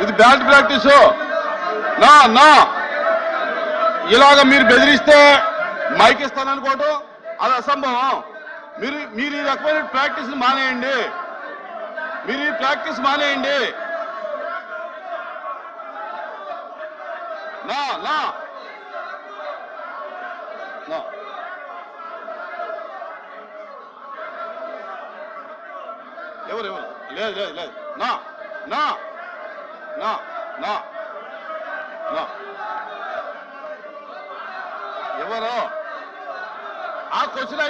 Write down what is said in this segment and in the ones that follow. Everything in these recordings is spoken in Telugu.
ఇది బ్యాడ్ ప్రాక్టీస్. నా నా ఇలాగ మీరు బెదిరిస్తే మైక్ ఇస్తాననుకోవటం అది అసంభవం. మీరు మీరు ఈ రకమైన ప్రాక్టీస్ మానేయండి. మీరు ఈ ప్రాక్టీస్ మానేయండి. నా నా నా ఎవరు ఎవరు లేదు లేదు లేదు నా నా నా నా నా ఎవరు ఆ క్వశ్చన్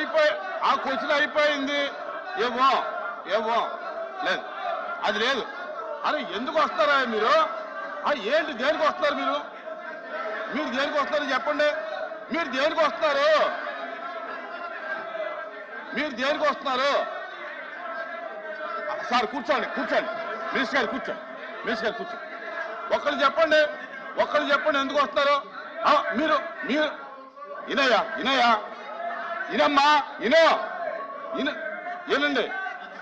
అయిపోయింది. ఏమో ఏమో లేదు అది లేదు. అరే ఎందుకు వస్తారా మీరు? ఏంటి దేనికి వస్తారు మీరు? మీరు దేనికి వస్తారు చెప్పండి. మీరు దేనికి వస్తున్నారు? మీరు దేనికి వస్తున్నారు? సార్ కూర్చోండి కూర్చోండి. మినిస్టర్ గారు కూర్చోండి. మినిస్టర్ గారు కూర్చోండి. ఒక్కళ్ళు చెప్పండి ఎందుకు వస్తారు? మీరు మీరు ఇనయ్యా ఇనమ్మా ఏనండి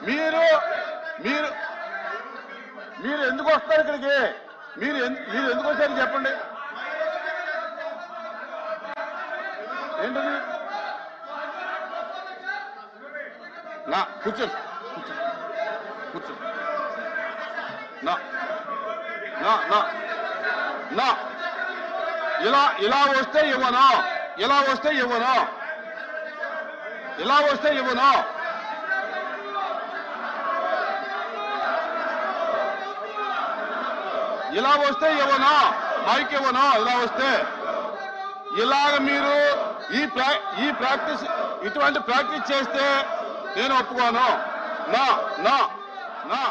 మీరు మీరు మీరు ఎందుకు వస్తారు ఇక్కడికి? మీరు ఎందుకు వచ్చారు చెప్పండి. ఏంటది? నా కూర్చోండి కూర్చోండి. నా నా నా నా ఇలా వస్తే ఇవ్వను. ఇలా వస్తే ఇవ్వను. ఇలా వస్తే ఇవ్వను. ఇలా వస్తే ఇవ్వను. మైక్ ఇవ్వను. ఇలా వస్తే ఇలాగ మీరు ఈ ప్రాక్టీస్ ఇటువంటి ప్రాక్టీస్ చేస్తే నేను ఒప్పుకోను. నా నా నా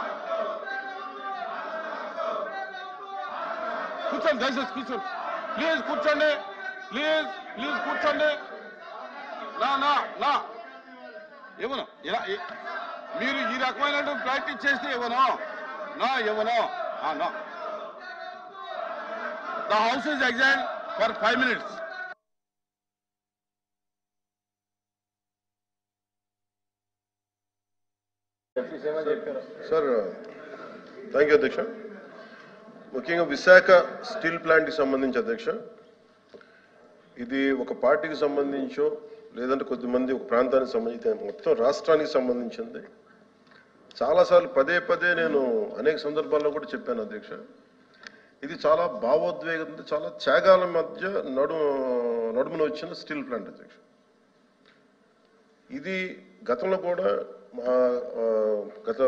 కూర్చోండి దయచేసి కూర్చోండి. ప్లీజ్ కూర్చోండి. ప్లీజ్ కూర్చోండి. నా నా నా ఇవ్వను. ఇలా మీరు ఈ రకమైన ప్రాక్టీస్ చేస్తే ఇవ్వను. నా ఇవ్వను. నా the house is exam for 5 minutes. Sir thank you అధ్యక్ష. ముఖ్యంగా విశాఖ స్టీల్ ప్లాంట్కి సంబంధించి అధ్యక్ష, ఇది ఒక పార్టీకి సంబంధించో లేదంటే కొద్దిమంది ఒక ప్రాంతానికి సంబంధించి మొత్తం రాష్ట్రానికి సంబంధించింది. చాలాసార్లు పదే నేను అనేక సందర్భాల్లో కూడా చెప్పాను అధ్యక్ష. ఇది చాలా భావోద్వేగంతో చాలా త్యాగాల మధ్య నడుమున వచ్చిన స్టీల్ ప్లాంట్ అధ్యక్ష. ఇది గతంలో కూడా గత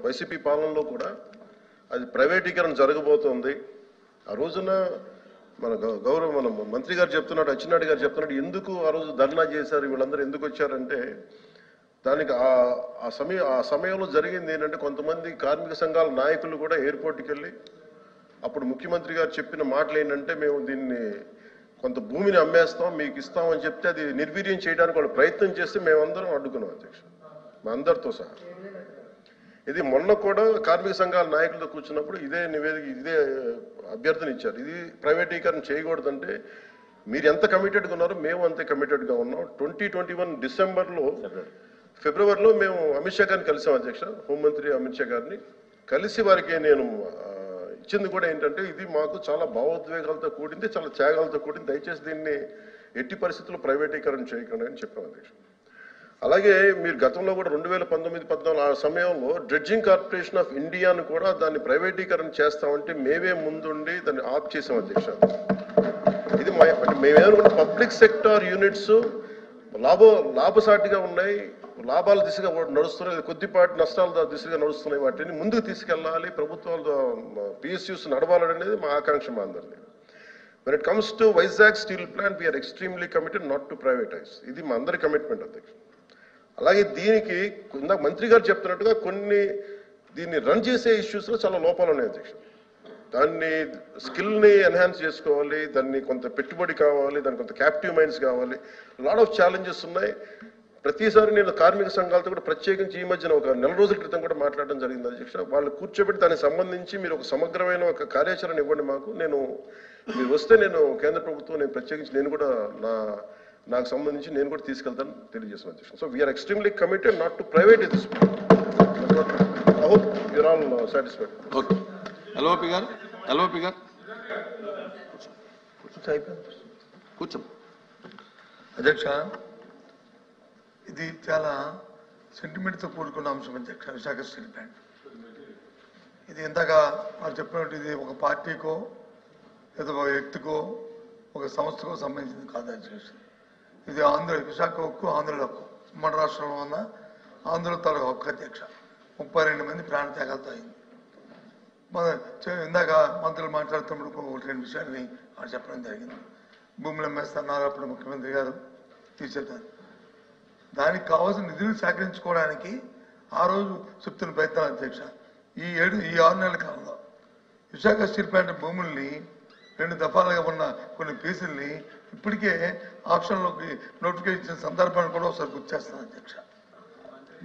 వైసీపీ పాలనలో కూడా అది ప్రైవేటీకరణ జరగబోతోంది. ఆ రోజున మన మంత్రి గారు చెప్తున్నాడు, అచ్చెన్నాయుడు గారు చెప్తున్నాడు, ఎందుకు ఆ రోజు ధర్నా చేశారు వీళ్ళందరూ ఎందుకు వచ్చారంటే దానికి ఆ సమయంలో జరిగింది ఏంటంటే కొంతమంది కార్మిక సంఘాల నాయకులు కూడా ఎయిర్పోర్ట్కి వెళ్ళి అప్పుడు ముఖ్యమంత్రి గారు చెప్పిన మాటలు ఏంటంటే మేము దీన్ని కొంత భూమిని అమ్మేస్తాం మీకు ఇస్తామని చెప్తే అది నిర్వీర్యం చేయడానికి వాళ్ళు ప్రయత్నం చేస్తే మేమందరం అడ్డుకున్నాం అధ్యక్ష, మా అందరితో సహా. ఇది మొన్న కూడా కార్మిక సంఘాల నాయకులతో కూర్చున్నప్పుడు ఇదే అభ్యర్థన ఇచ్చారు. ఇది ప్రైవేటీకరణ చేయకూడదంటే మీరు ఎంత కమిటెడ్గా ఉన్నారో మేము అంతే కమిటెడ్గా ఉన్నాం. 2021 ఫిబ్రవరిలో మేము అమిత్ షా గారిని కలిసాం అధ్యక్ష, హోంమంత్రి అమిత్ షా గారిని కలిసి వారికి నేను ఇచ్చింది కూడా ఏంటంటే ఇది మాకు చాలా భావోద్వేగాలతో కూడింది, చాలా త్యాగాలతో కూడింది, దయచేసి దీన్ని ఎట్టి పరిస్థితుల్లో ప్రైవేటీకరణ చేయకండి అని చెప్పాం అధ్యక్ష. అలాగే మీరు గతంలో కూడా 2019-14 ఆ సమయంలో డ్రెడ్జింగ్ కార్పొరేషన్ ఆఫ్ ఇండియాను కూడా దాన్ని ప్రైవేటీకరణ చేస్తామంటే మేమే ముందుండి దాన్ని ఆప్ చేసాం అధ్యక్ష. ఇది మేమేమనుకుంటే పబ్లిక్ సెక్టార్ యూనిట్స్ లాభసాటిగా ఉన్నాయి, లాభాల దిశగా నడుస్తున్నాయి, కొద్దిపాటి నష్టాల దిశగా నడుస్తున్నాయి, వాటిని ముందుకు తీసుకెళ్లాలి, ప్రభుత్వాలు PSUs నడవాలనేది మా ఆకాంక్ష మా అందరిది. When it comes to Vizag steel plant, we are extremely committed not to privatize. ఇది మా అందరి కమిట్మెంట్ అధ్యక్ష. అలాగే దీనికి ఇందాక మంత్రి గారు చెప్తున్నట్టుగా దీన్ని రన్ చేసే ఇష్యూస్లో చాలా లోపాలు ఉన్నాయి అధ్యక్ష. దాన్ని స్కిల్ని ఎన్హాన్స్ చేసుకోవాలి, దాన్ని కొంత పెట్టుబడి కావాలి, దానికి కొంత క్యాప్టివ్ మైండ్స్ కావాలి, లాట్ ఆఫ్ ఛాలెంజెస్ ఉన్నాయి. ప్రతిసారి నేను కార్మిక సంఘాలతో కూడా ప్రత్యేకించి ఈ మధ్యన ఒక 4 రోజుల క్రితం కూడా మాట్లాడడం జరిగింది అధ్యక్ష. వాళ్ళు కూర్చోబెట్టి దానికి సంబంధించి మీరు ఒక సమగ్రమైన ఒక కార్యాచరణ ఇవ్వండి మాకు, మీరు వస్తే నేను కేంద్ర ప్రభుత్వం నేను ప్రత్యేకించి నేను కూడా నాకు సంబంధించి నేను కూడా తీసుకెళ్తాను తెలియజేస్తున్నాను అధ్యక్ష. So we're extremely committed not to private this. I hope you're all satisfied. Okay. LOP గారు. ఎల్ఓపి గారు కూర్చో. అధ్యక్ష, ఇది చాలా సెంటిమెంట్తో కూడుకున్న అంశం అధ్యక్ష. విశాఖ స్టీల్ ప్లాంట్ ఇది ఇందాక వారు చెప్పినట్టు ఇది ఒక పార్టీకో లేదా ఒక వ్యక్తికో ఒక సంస్థకో సంబంధించింది కాదు అధ్యక్ష. ఇది విశాఖ హక్కు, ఆంధ్రుల హక్కు. ఉమ్మడి రాష్ట్రంలో ఉన్న ఆంధ్రుల తాలూకు హక్కు అధ్యక్ష. 32 మంది ప్రాణత్యాగాలతో అయింది. ఇందాక మంత్రులు మాట్లాడుతున్నప్పుడు 1-2 విషయాన్ని వారు చెప్పడం జరిగింది. భూములు అమ్మేస్తున్నారు అప్పుడు ముఖ్యమంత్రి గారు తీసేద్దారు. దానికి కావాల్సిన నిధులు సేకరించుకోవడానికి ఆ రోజు చెప్తున్న ప్రయత్నాలు అధ్యక్ష. ఈ 6 నెలల కాలంలో విశాఖ స్టీల్ ప్లాంట్ భూముల్ని 2 దఫాలుగా ఉన్న కొన్ని పీసుల్ని ఇప్పటికే ఆప్షన్లోకి నోటిఫికేషన్ ఇచ్చిన సందర్భాన్ని కూడా ఒకసారి గుర్తు చేస్తాను అధ్యక్ష.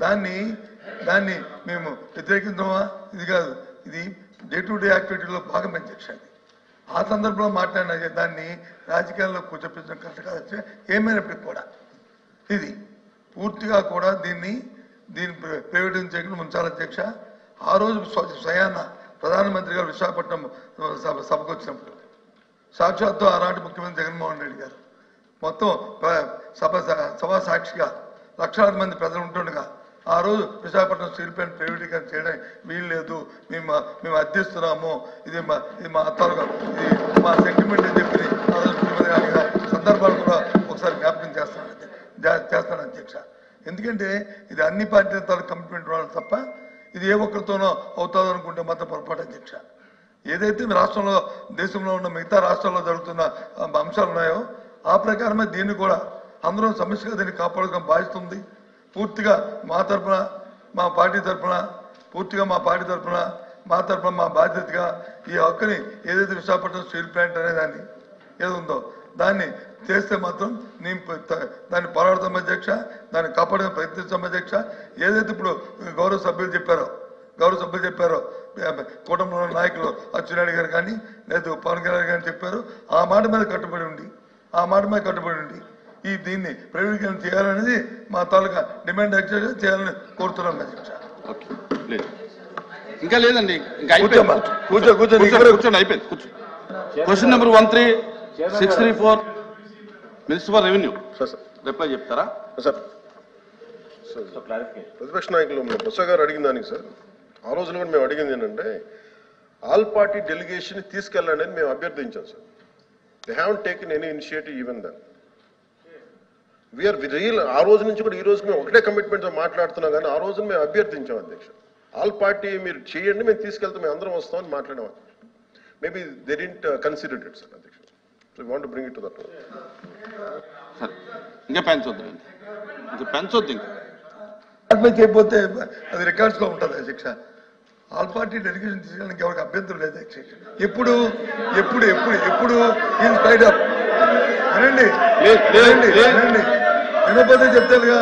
దాన్ని మేము వ్యతిరేకించామా? ఇది కాదు, ఇది డే టు డే యాక్టివిటీలో భాగం అధ్యక్ష. ఆ సందర్భంలో మాట్లాడిన దాన్ని రాజకీయాల్లో కూర్చోపించడం కరెక్ట్ కాదు. ఏమైనప్పటికీ కూడా ఇది పూర్తిగా కూడా దీన్ని ప్రైవేటైజ్ చేయకుండా ఉంచాలి అధ్యక్ష. ఆ రోజు స్వయాన ప్రధానమంత్రి గారు విశాఖపట్నం సభకు వచ్చినప్పుడు సాక్షాత్తు ఆనాటి ముఖ్యమంత్రి జగన్మోహన్ రెడ్డి గారు మొత్తం సభా సాక్షిగా లక్షలాది మంది ప్రజలు ఉంటుండగా ఆ రోజు విశాఖపట్నం స్టీల్ ప్లాంట్ ప్రైవేటీకరణ చేయడానికి వీలు లేదు, మేము అర్థిస్తున్నాము, ఇది మా తాలూకా, ఇది మా సెంటిమెంట్ అని చెప్పి ఆ రోజు ముఖ్యమంత్రి గారి సందర్భాలు కూడా ఒకసారి జ్ఞాపకం చేస్తాను అధ్యక్ష. ఎందుకంటే ఇది అన్ని పార్టీల తాలూకు కమిట్మెంట్ ఉండాలి తప్ప ఇది ఏ ఒక్కరితోనో అవుతుందో అనుకుంటే మాత్రం పొరపాటు అధ్యక్ష. ఏదైతే రాష్ట్రంలో దేశంలో ఉన్న మిగతా రాష్ట్రాల్లో జరుగుతున్న అంశాలు ఉన్నాయో ఆ ప్రకారమే దీన్ని కూడా అందరం సమస్యగా దీన్ని కాపాడుకోవడం బాధిస్తుంది. పూర్తిగా మా తరఫున, మా పార్టీ తరఫున, మా బాధ్యతగా ఈ హక్కుని ఏదైతే విశాఖపట్నం స్టీల్ ప్లాంట్ అనేదాన్ని ఏదుందో దాన్ని చేస్తే మాత్రం దాన్ని పోరాడతాం అధ్యక్ష, దాన్ని కాపాడడం ప్రయత్నిస్తాం అధ్యక్ష. ఏదైతే ఇప్పుడు గౌరవ సభ్యులు చెప్పారో కూటమిలో నాయకులు అచ్చెన్నాయుడు గారు కానీ లేదా పవన్ కళ్యాణ్ గారు చెప్పారు, ఆ మాట మీద కట్టుబడి ఉండి దీన్ని ప్రైవేటీకరణ చేయాలనేది మా తాలూకా డిమాండ్ యాక్చువల్గా చేయాలని కోరుతున్నాం అధ్యక్ష. ఇంకా లేదండి, ఇంకా కూర్చోండి, అయిపోయింది. Question number 13634 minister for revenue reply చెప్తారా సార్? ప్రతిపక్ష నాయకులు బొత్స గారు అడిగిన దానికి సార్, ఆ రోజున కూడా మేము అడిగింది ఏంటంటే ఆల్ పార్టీ డెలిగేషన్ తీసుకెళ్ళండి అని మేము అభ్యర్థించాం sir. They haven't taken any initiative even then. We are real. ఆ రోజు నుంచి కూడా ఈ రోజు మేము ఒకటే కమిట్మెంట్తో మాట్లాడుతున్నాం, కానీ ఆ రోజున మేము అభ్యర్థించాం అధ్యక్ష. ఆల్ పార్టీ మీరు చేయండి, మేము తీసుకెళ్తాం, మేము అందరం వస్తామని మాట్లాడాం. Maybe they didn't consider it sir అధ్యక్ష. So we want to bring it to that. ఇంకా పెంచొద్దు చేయకపోతే అది రికార్డ్స్ లో ఉంటుంది అధ్యక్ష. ఆల్ పార్టీ డెలిగేషన్ తీసుకోవడానికి ఎవరికి అభ్యంతరం లేదు అధ్యక్ష. ఎప్పుడు ఇన్ స్పైట్ ఆఫ్ వినండి వినకపోతే చెప్తారుగా